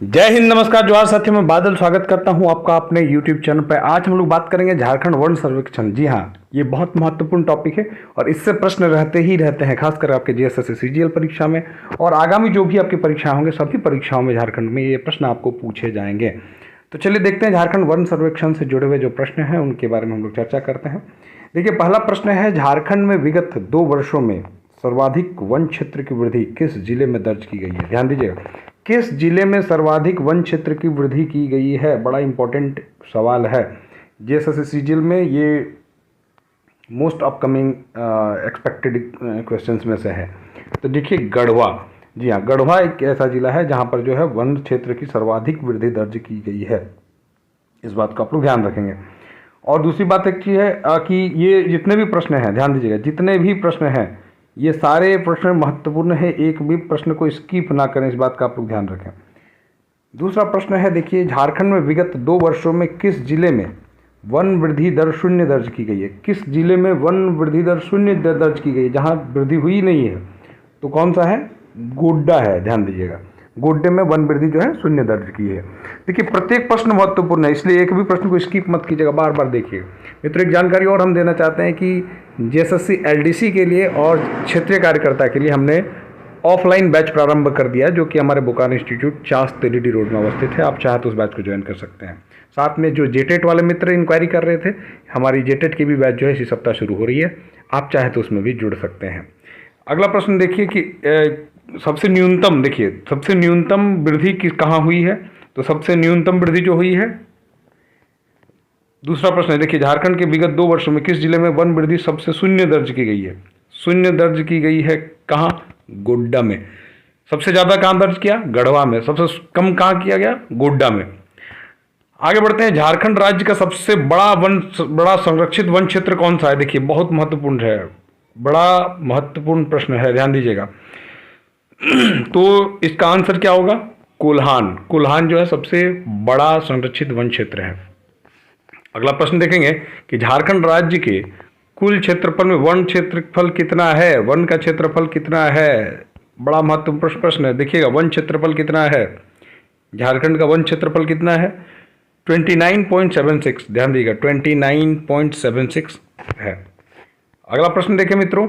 जय हिंद, नमस्कार, जोहार साथियों। मैं बादल स्वागत करता हूं आपका अपने YouTube चैनल पर। आज हम लोग बात करेंगे झारखंड वन सर्वेक्षण। जी हां, ये बहुत महत्वपूर्ण टॉपिक है और इससे प्रश्न रहते ही रहते हैं, खासकर आपके जीएसएससी सीजीएल परीक्षा में और आगामी जो भी आपकी परीक्षाएं होंगे सभी परीक्षाओं में झारखंड में ये प्रश्न आपको पूछे जाएंगे। तो चलिए देखते हैं झारखंड वन सर्वेक्षण से जुड़े हुए जो प्रश्न हैं उनके बारे में हम लोग चर्चा करते हैं। देखिए, पहला प्रश्न है, झारखंड में विगत 2 वर्षों में सर्वाधिक वन क्षेत्र की वृद्धि किस जिले में दर्ज की गई है? ध्यान दीजिएगा, किस जिले में सर्वाधिक वन क्षेत्र की वृद्धि की गई है? बड़ा इंपॉर्टेंट सवाल है। जीएसएससी सीजीएल में ये मोस्ट अपकमिंग एक्सपेक्टेड क्वेश्चंस में से है। तो देखिए, गढ़वा, जी हाँ, गढ़वा एक ऐसा जिला है जहाँ पर जो है वन क्षेत्र की सर्वाधिक वृद्धि दर्ज की गई है। इस बात का आप लोग ध्यान रखेंगे। और दूसरी बात एक चीज़ है कि ये जितने भी प्रश्न हैं, ध्यान दीजिएगा, जितने भी प्रश्न हैं ये सारे प्रश्न महत्वपूर्ण है, एक भी प्रश्न को स्किप ना करें, इस बात का आप लोग ध्यान रखें। दूसरा प्रश्न है, देखिए, झारखंड में विगत 2 वर्षों में किस जिले में वन वृद्धि दर शून्य दर्ज की गई है? किस जिले में वन वृद्धि दर शून्य दर्ज की गई है, जहां वृद्धि हुई नहीं है? तो कौन सा है? गोड्डा है। ध्यान दीजिएगा, गोड्डे में वन वृद्धि जो है शून्य दर्ज की है। देखिए, प्रत्येक प्रश्न महत्वपूर्ण है, इसलिए एक भी प्रश्न को स्किप मत कीजिएगा, बार बार देखिएगा। मित्रों, एक जानकारी और हम देना चाहते हैं कि जीएसएससी एलडीसी के लिए और क्षेत्रीय कार्यकर्ता के लिए हमने ऑफलाइन बैच प्रारंभ कर दिया, जो कि हमारे बोकारो इंस्टीट्यूट चास तेलीडी रोड में अवस्थित है। आप चाहे तो उस बैच को ज्वाइन कर सकते हैं। साथ में जो जेटेट वाले मित्र इंक्वायरी कर रहे थे, हमारी जेटेट की भी बैच जो है इसी सप्ताह शुरू हो रही है, आप चाहे तो उसमें भी जुड़ सकते हैं। अगला प्रश्न देखिए कि सबसे न्यूनतम, देखिए, सबसे न्यूनतम वृद्धि कहाँ हुई है? तो सबसे न्यूनतम वृद्धि जो हुई है, दूसरा प्रश्न है, देखिए, झारखंड के विगत 2 वर्षों में किस जिले में वन वृद्धि सबसे शून्य दर्ज की गई है? शून्य दर्ज की गई है कहाँ? गोड्डा में। सबसे ज्यादा कहाँ दर्ज किया? गढ़वा में। सबसे कम कहाँ किया गया? गोड्डा में। आगे बढ़ते हैं, झारखंड राज्य का सबसे बड़ा संरक्षित वन क्षेत्र कौन सा है? देखिए, बहुत महत्वपूर्ण है, बड़ा महत्वपूर्ण प्रश्न है, ध्यान दीजिएगा। तो इसका आंसर क्या होगा? कोल्हान। कोल्हान जो है सबसे बड़ा संरक्षित वन क्षेत्र है। अगला प्रश्न देखेंगे कि झारखंड राज्य के कुल क्षेत्रफल में वन क्षेत्रफल कितना है? वन का क्षेत्रफल कितना है? बड़ा महत्वपूर्ण प्रश्न है। देखिएगा, वन क्षेत्रफल कितना है? झारखंड का वन क्षेत्रफल कितना है? 29.76। ध्यान दीजिएगा, 29.76 है। अगला प्रश्न देखें मित्रों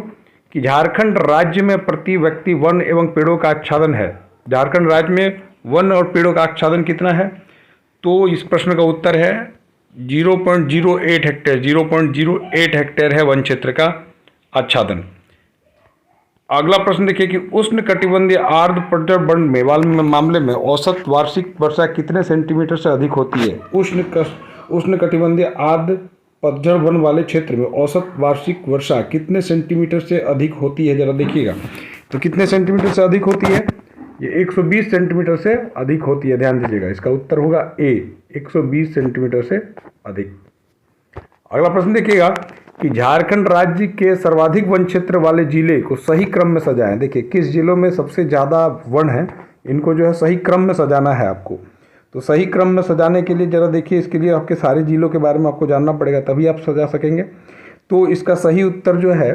कि झारखंड राज्य में प्रति व्यक्ति वन एवं पेड़ों का आच्छादन है। झारखंड राज्य में वन और पेड़ों का आच्छादन कितना है? तो इस प्रश्न का उत्तर है 0.08 हेक्टेयर। 0.08 हेक्टेयर है वन क्षेत्र का आच्छादन। अगला प्रश्न देखिए कि उष्ण कटिबंधीय आर्द्र पतझड़ वन में मामले में औसत वार्षिक वर्षा कितने सेंटीमीटर से अधिक होती है? उष्ण कटिबंधीय आर्द्र पतझड़ वन वाले क्षेत्र में औसत वार्षिक वर्षा कितने सेंटीमीटर से अधिक होती है? जरा देखिएगा, तो कितने सेंटीमीटर से अधिक होती है? ये 120 सेंटीमीटर से अधिक होती है। ध्यान दीजिएगा, इसका उत्तर होगा ए, 120 सेंटीमीटर से अधिक। अगला प्रश्न देखिएगा कि झारखंड राज्य के सर्वाधिक वन क्षेत्र वाले जिले को सही क्रम में सजाएं। देखिए, किस जिलों में सबसे ज़्यादा वन है, इनको जो है सही क्रम में सजाना है आपको। तो सही क्रम में सजाने के लिए जरा देखिए, इसके लिए आपके सारे जिलों के बारे में आपको जानना पड़ेगा, तभी आप सजा सकेंगे। तो इसका सही उत्तर जो है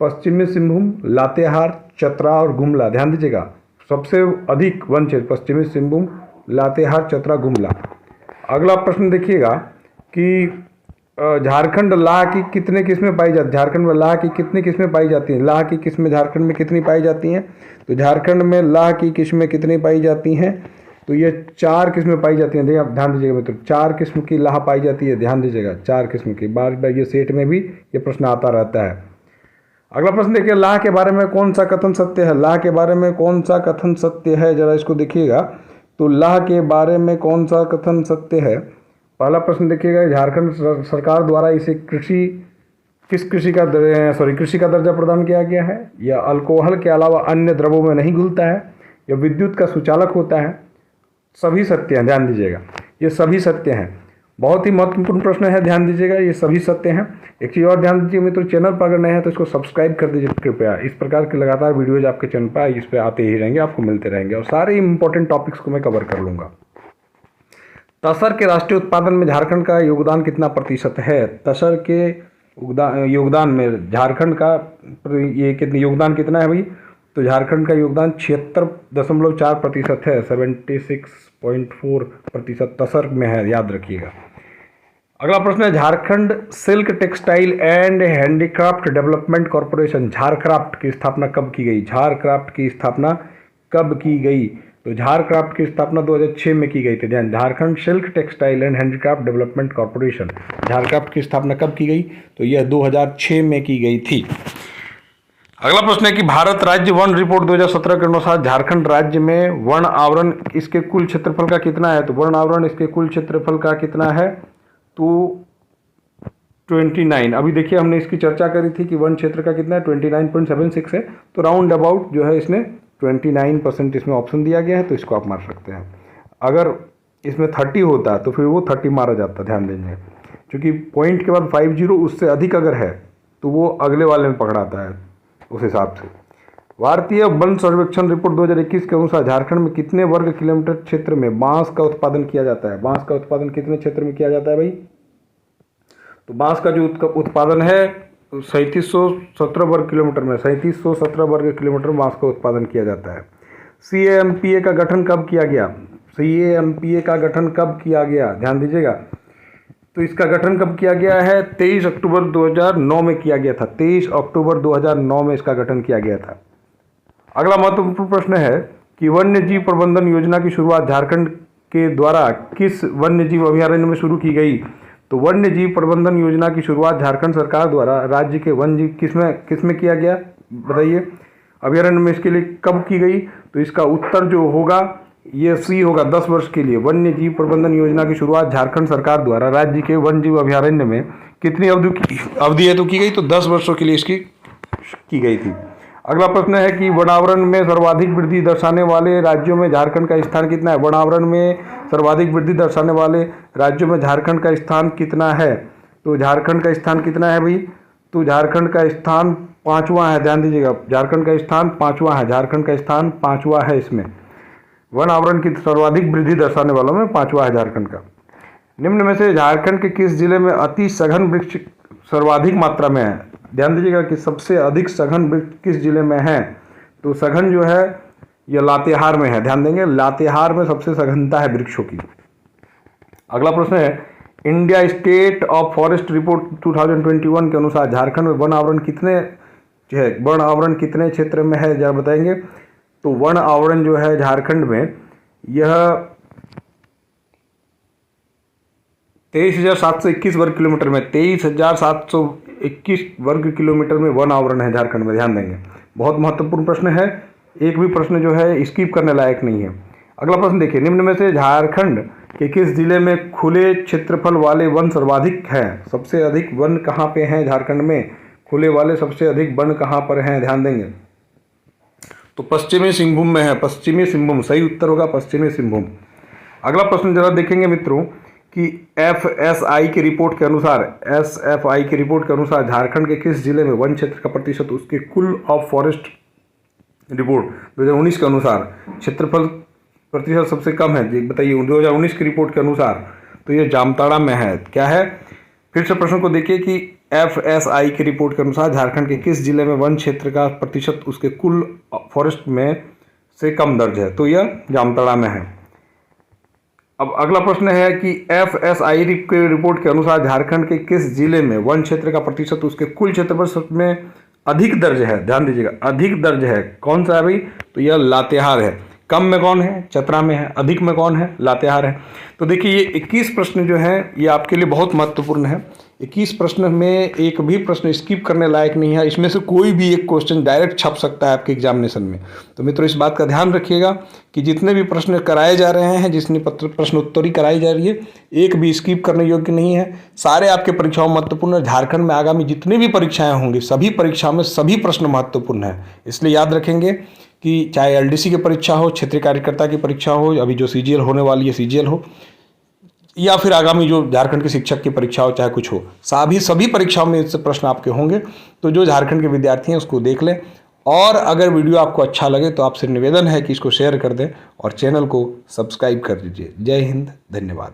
पश्चिमी सिंहभूम, लातेहार, चतरा और गुमला। ध्यान दीजिएगा, सबसे अधिक वन क्षेत्र पश्चिमी सिंहभूम, लातेहार, चतरा, गुमला। अगला प्रश्न देखिएगा कि झारखंड लाह की कितने किस्में पाई जाती है? झारखंड में लाह की कितनी किस्में पाई जाती हैं? लाह की किस्में झारखंड में कितनी पाई जाती हैं? तो झारखंड में लाह की किस्में कितनी पाई जाती हैं? तो ये 4 किस्में पाई जाती हैं। देखिए, आप ध्यान दीजिएगा मित्रों, 4 किस्म की लाह पाई जाती है। ध्यान दीजिएगा, 4 किस्म की। बार बार ये सेट में भी ये प्रश्न आता रहता है। अगला प्रश्न देखिए, लाह के बारे में कौन सा कथन सत्य है? लाह के बारे में कौन सा कथन सत्य है? जरा इसको देखिएगा, तो लाह के बारे में कौन सा कथन सत्य है? पहला प्रश्न देखिएगा, झारखंड सरकार द्वारा इसे कृषि का दर्जा प्रदान किया गया है, या अल्कोहल के अलावा अन्य द्रव्यों में नहीं घुलता है, या विद्युत का सुचालक होता है। सभी सत्य हैं, ध्यान दीजिएगा, ये सभी सत्य हैं। बहुत ही महत्वपूर्ण प्रश्न है, ध्यान दीजिएगा, ये सभी सत्य हैं। एक चीज़ और ध्यान दीजिए मित्रों, चैनल पर अगर नए हैं तो इसको सब्सक्राइब कर दीजिए कृपया। इस प्रकार के लगातार वीडियोज आपके चैनल पर इस पर आते ही रहेंगे, आपको मिलते रहेंगे और सारे इंपॉर्टेंट टॉपिक्स को मैं कवर कर लूँगा। तसर के राष्ट्रीय उत्पादन में झारखंड का योगदान कितना प्रतिशत है? तसर के योगदान में झारखंड का ये कितनी योगदान कितना है भाई? तो झारखंड का योगदान 76.4% है, 76 36.4% तसर में है, याद रखिएगा। अगला प्रश्न है, Jharkhand silk textile and handicraft development corporation Jharcraft की स्थापना कब की गई? झारक्राफ्ट की स्थापना कब की गई? तो झारक्राफ्ट की स्थापना 2006 में की गई थी। ध्यान, Jharkhand silk textile and handicraft development corporation Jharcraft की स्थापना कब की गई? तो यह 2006 में की गई थी। अगला प्रश्न है कि भारत राज्य वन रिपोर्ट 2017 के अनुसार झारखंड राज्य में वन आवरण इसके कुल क्षेत्रफल का कितना है? तो वन आवरण इसके कुल क्षेत्रफल का कितना है? तो 29। अभी देखिए हमने इसकी चर्चा करी थी कि वन क्षेत्र का कितना है, 29.76 है। तो राउंड अबाउट जो है इसमें 29% इसमें ऑप्शन दिया गया है, तो इसको आप मार सकते हैं। अगर इसमें 30 होता तो फिर वो 30 मारा जाता, ध्यान देंगे, क्योंकि पॉइंट के बाद 50 उससे अधिक अगर है तो वो अगले वाले में पकड़ाता है उस हिसाब से। भारतीय वन सर्वेक्षण रिपोर्ट 2021 के अनुसार झारखंड में कितने वर्ग किलोमीटर क्षेत्र में बांस का उत्पादन किया जाता है? बांस का उत्पादन कितने क्षेत्र में किया जाता है भाई? तो बांस का जो उत्पादन है 3717 वर्ग किलोमीटर में, 3717 वर्ग किलोमीटर बांस का उत्पादन किया जाता है। CAMPA का गठन कब किया गया? CAMPA का गठन कब किया गया? ध्यान दीजिएगा। तो इसका गठन कब किया गया है? 23 अक्टूबर 2009 में किया गया था। 23 अक्टूबर 2009 में इसका गठन किया गया था। अगला महत्वपूर्ण प्रश्न है कि वन्य जीव प्रबंधन योजना की शुरुआत झारखंड के द्वारा किस वन्य जीव अभयारण्य में शुरू की गई? तो वन्य जीव प्रबंधन योजना की शुरुआत झारखंड सरकार द्वारा राज्य के वन्य जीव किसमें किया गया बताइए? अभयारण्य में इसके लिए कब की गई? तो इसका उत्तर जो होगा ये सी होगा, 10 वर्ष के लिए। वन्य जीव प्रबंधन योजना की शुरुआत झारखंड सरकार द्वारा राज्य के वन्य जीव अभयारण्य में कितनी अवधि है तो की गई? तो 10 वर्षों के लिए इसकी की गई थी। अगला प्रश्न है कि वनावरण में सर्वाधिक वृद्धि दर्शाने वाले राज्यों में झारखंड का स्थान कितना है? वनावरण में सर्वाधिक वृद्धि दर्शाने वाले राज्यों में झारखंड का स्थान कितना है? तो झारखंड का स्थान कितना है भाई? तो झारखंड का स्थान 5वां है, ध्यान दीजिएगा। झारखंड का स्थान 5वां है, झारखंड का स्थान 5वां है। इसमें वन आवरण की सर्वाधिक वृद्धि दर्शाने वालों में 5वां है झारखंड का। निम्न में से झारखंड के किस जिले में अति सघन वृक्ष सर्वाधिक मात्रा में है? ध्यान दीजिएगा कि सबसे अधिक सघन वृक्ष किस जिले में है? तो सघन जो है यह लातेहार में है, ध्यान देंगे, लातेहार में सबसे सघनता है वृक्षों की। अगला प्रश्न है, India state of forest report 2021 के अनुसार झारखंड में वन आवरण कितने है? वन आवरण कितने क्षेत्र में है जरा बताएंगे? तो वन आवरण जो है झारखंड में यह 23,721 वर्ग किलोमीटर में, 23,721 वर्ग किलोमीटर में वन आवरण है झारखंड में, ध्यान देंगे। बहुत महत्वपूर्ण प्रश्न है, एक भी प्रश्न जो है स्किप करने लायक नहीं है। अगला प्रश्न देखिए, निम्न में से झारखंड के किस जिले में खुले क्षेत्रफल वाले वन सर्वाधिक हैं? सबसे अधिक वन कहाँ पे हैं झारखंड में? खुले वाले सबसे अधिक वन कहाँ पर हैं, ध्यान देंगे। तो पश्चिमी सिंहभूम में है, पश्चिमी सिंहभूम सही उत्तर होगा, पश्चिमी सिंहभूम। अगला प्रश्न जरा देखेंगे मित्रों कि FSI की रिपोर्ट के अनुसार, SFI की रिपोर्ट के अनुसार झारखंड के किस जिले में वन क्षेत्र का प्रतिशत उसके कुल ऑफ फॉरेस्ट रिपोर्ट 2019 के अनुसार क्षेत्रफल प्रतिशत सबसे कम है? जी बताइए, 2019 की रिपोर्ट के अनुसार तो ये जामताड़ा में है। क्या है? फिर से प्रश्न को देखिए कि FSI की रिपोर्ट के अनुसार झारखंड के किस जिले में वन क्षेत्र का प्रतिशत उसके कुल फॉरेस्ट में से कम दर्ज है? तो यह जामताड़ा में है। अब अगला प्रश्न है कि FSI की रिपोर्ट के अनुसार झारखंड के किस जिले में वन क्षेत्र का प्रतिशत उसके कुल क्षेत्रफल में अधिक दर्ज है? ध्यान दीजिएगा, अधिक दर्ज है। कौन सा है भाई? तो यह लातेहार है। कम में कौन है? चतरा में है। अधिक में कौन है? लातेहार है। तो देखिए ये 21 प्रश्न जो है ये आपके लिए बहुत महत्वपूर्ण है। 21 प्रश्न में एक भी प्रश्न स्किप करने लायक नहीं है। इसमें से कोई भी एक क्वेश्चन डायरेक्ट छप सकता है आपके एग्जामिनेशन में। तो मित्रों इस बात का ध्यान रखिएगा कि जितने भी प्रश्न कराए जा रहे हैं, जितनी प्रश्न उत्तरी कराई जा रही है, एक भी स्किप करने योग्य नहीं है। सारे आपके परीक्षाओं महत्वपूर्ण है। झारखंड में आगामी जितनी भी परीक्षाएं होंगी सभी परीक्षाओं में सभी प्रश्न महत्वपूर्ण है। इसलिए याद रखेंगे कि चाहे LDC की परीक्षा हो, क्षेत्रीय कार्यकर्ता की परीक्षा हो, अभी जो CGL होने वाली है CGL हो, या फिर आगामी जो झारखंड के शिक्षक की परीक्षा हो, चाहे कुछ हो, सभी परीक्षाओं में इससे प्रश्न आपके होंगे। तो जो झारखंड के विद्यार्थी हैं उसको देख लें, और अगर वीडियो आपको अच्छा लगे तो आपसे निवेदन है कि इसको शेयर कर दें और चैनल को सब्सक्राइब कर दीजिए। जय हिंद, धन्यवाद।